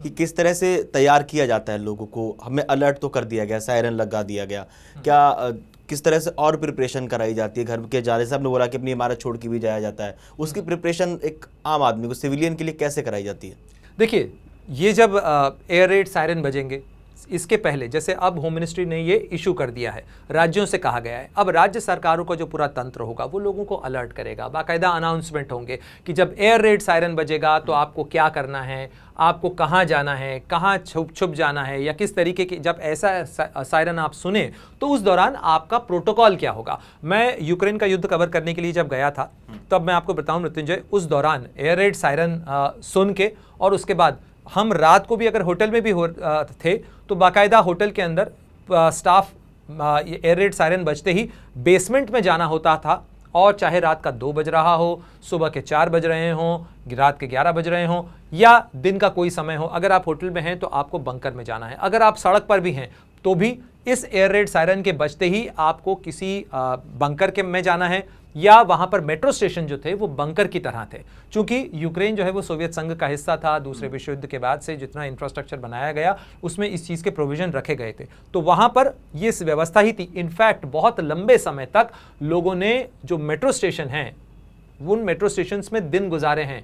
कि किस तरह से तैयार किया जाता है लोगों को। हमें अलर्ट तो कर दिया गया, सायरन लगा दिया गया, क्या किस तरह से और प्रिपरेशन कराई जाती है? घर के जाने से आपने बोला कि अपनी इमारत छोड़ के भी जाया जाता है, उसकी प्रिपरेशन एक आम आदमी को, सिविलियन के लिए कैसे कराई जाती है? देखिए, ये जब एयर रेड सायरन बजेंगे, इसके पहले जैसे अब होम मिनिस्ट्री ने ये इशू कर दिया है, राज्यों से कहा गया है, अब राज्य सरकारों का जो पूरा तंत्र होगा वो लोगों को अलर्ट करेगा, बाकायदा अनाउंसमेंट होंगे कि जब एयर रेड सायरन बजेगा तो आपको क्या करना है, आपको कहाँ जाना है, कहाँ छुप जाना है, या किस तरीके की, जब ऐसा सायरन आप सुने तो उस दौरान आपका प्रोटोकॉल क्या होगा। मैं यूक्रेन का युद्ध कवर करने के लिए जब गया था तब मैं आपको बताऊं मृत्युंजय, उस दौरान एयर रेड सायरन सुन के, और उसके बाद हम रात को भी अगर होटल में भी थे तो बाकायदा होटल के अंदर स्टाफ एयर रेड सायरन बजते ही बेसमेंट में जाना होता था, और चाहे रात का 2 बज रहा हो, सुबह के 4 बज रहे हों, रात के 11 बज रहे हों, या दिन का कोई समय हो, अगर आप होटल में हैं तो आपको बंकर में जाना है। अगर आप सड़क पर भी हैं तो भी इस एयर रेड सायरन के बजते ही आपको किसी बंकर के में जाना है, या वहां पर मेट्रो स्टेशन जो थे वो बंकर की तरह थे। चूंकि यूक्रेन जो है वो सोवियत संघ का हिस्सा था, दूसरे विश्व युद्ध के बाद से जितना इंफ्रास्ट्रक्चर बनाया गया उसमें इस चीज़ के प्रोविजन रखे गए थे, तो वहां पर ये व्यवस्था ही थी। इनफैक्ट बहुत लंबे समय तक लोगों ने जो मेट्रो स्टेशन हैं उन मेट्रो स्टेशन में दिन गुजारे हैं,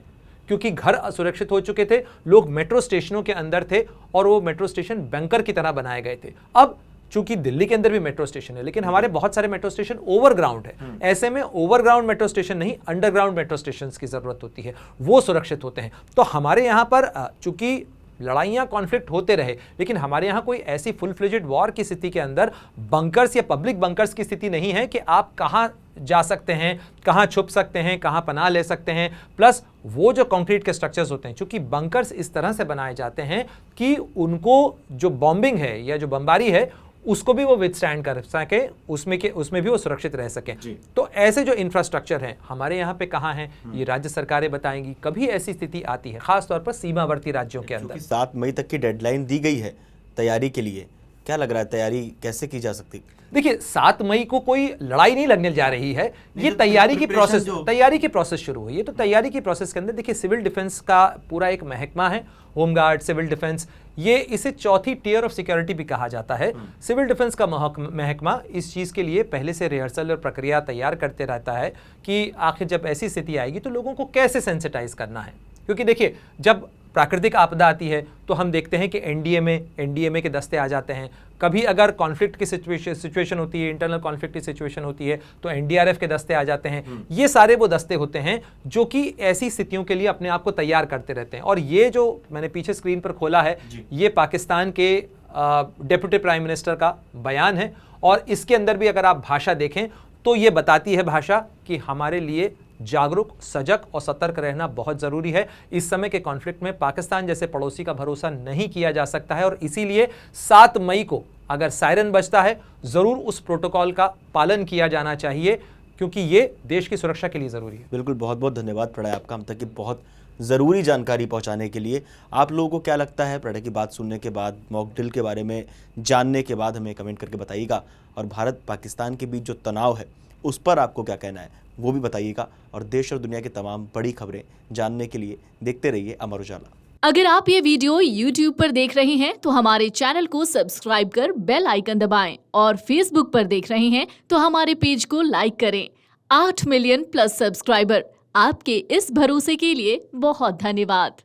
क्योंकि घर असुरक्षित हो चुके थे, लोग मेट्रो स्टेशनों के अंदर थे और वो मेट्रो स्टेशन बंकर की तरह बनाए गए थे। अब चूंकि दिल्ली के अंदर भी मेट्रो स्टेशन है, लेकिन हमारे बहुत सारे मेट्रो स्टेशन ओवरग्राउंड है, ऐसे में ओवरग्राउंड मेट्रो स्टेशन नहीं, अंडरग्राउंड मेट्रो स्टेशन की जरूरत होती है, वो सुरक्षित होते हैं। तो हमारे यहाँ पर चूंकि लड़ाइयाँ कॉन्फ्लिक्ट होते रहे, लेकिन हमारे यहाँ कोई ऐसी फुल फ्लेजेड वॉर की स्थिति के अंदर बंकर्स या पब्लिक बंकर्स की स्थिति नहीं है कि आप कहाँ जा सकते हैं, कहाँ छुप सकते हैं, कहाँ पनाह ले सकते हैं। प्लस वो जो कंक्रीट के स्ट्रक्चर्स होते हैं, चूंकि बंकर्स इस तरह से बनाए जाते हैं कि उनको जो बॉम्बिंग है या जो बमबारी है उसको भी वो विथस्टैंड कर सके, उसमें भी वो सुरक्षित रह सके। तो ऐसे जो इंफ्रास्ट्रक्चर हैं हमारे यहाँ पे कहाँ हैं, ये राज्य सरकारें बताएंगी। कभी ऐसी स्थिति आती है खासतौर पर सीमावर्ती राज्यों के अंदर। 7 मई तक की डेडलाइन दी गई है तैयारी के लिए, क्या लग रहा है तैयारी कैसे की जा सकती? देखिए, 7 मई को कोई लड़ाई नहीं लगने जा रही है, ये तैयारी की प्रोसेस शुरू हुई है। तो तैयारी की प्रोसेस के अंदर देखिए, सिविल डिफेंस का पूरा एक महकमा है, होमगार्ड, सिविल डिफेंस, ये इसे चौथी टियर ऑफ सिक्योरिटी भी कहा जाता है। सिविल डिफेंस का महकमा इस चीज़ के लिए पहले से रिहर्सल और प्रक्रिया तैयार करते रहता है कि आखिर जब ऐसी स्थिति आएगी तो लोगों को कैसे सेंसिटाइज करना है। क्योंकि देखिए, जब प्राकृतिक आपदा आती है तो हम देखते हैं कि एनडीएमए के दस्ते आ जाते हैं। कभी अगर कॉन्फ्लिक्ट की सिचुएशन होती है, इंटरनल कॉन्फ्लिक्ट की सिचुएशन होती है, तो एनडीआरएफ के दस्ते आ जाते हैं। ये सारे वो दस्ते होते हैं जो कि ऐसी स्थितियों के लिए अपने आप को तैयार करते रहते हैं। और ये जो मैंने पीछे स्क्रीन पर खोला है, ये पाकिस्तान के डेप्यूटी प्राइम मिनिस्टर का बयान है, और इसके अंदर भी अगर आप भाषा देखें तो ये बताती है भाषा कि हमारे लिए जागरूक, सजग और सतर्क रहना बहुत जरूरी है। इस समय के कॉन्फ्लिक्ट में पाकिस्तान जैसे पड़ोसी का भरोसा नहीं किया जा सकता है, और इसीलिए 7 मई को अगर सायरन बजता है जरूर उस प्रोटोकॉल का पालन किया जाना चाहिए, क्योंकि ये देश की सुरक्षा के लिए जरूरी है। बिल्कुल, बहुत बहुत धन्यवाद प्रणय आपका हम तक की बहुत ज़रूरी जानकारी पहुंचाने के लिए। आप लोगों को क्या लगता है प्रणय की बात सुनने के बाद, मॉक ड्रिल के बारे में जानने के बाद हमें कमेंट करके बताइएगा, और भारत पाकिस्तान के बीच जो तनाव है उस पर आपको क्या कहना है वो भी बताइएगा। और देश और दुनिया की तमाम बड़ी खबरें जानने के लिए देखते रहिए अमर उजाला। अगर आप ये वीडियो YouTube पर देख रहे हैं तो हमारे चैनल को सब्सक्राइब कर बेल आइकन दबाएं, और Facebook पर देख रहे हैं तो हमारे पेज को लाइक करें। 8 मिलियन प्लस सब्सक्राइबर, आपके इस भरोसे के लिए बहुत धन्यवाद।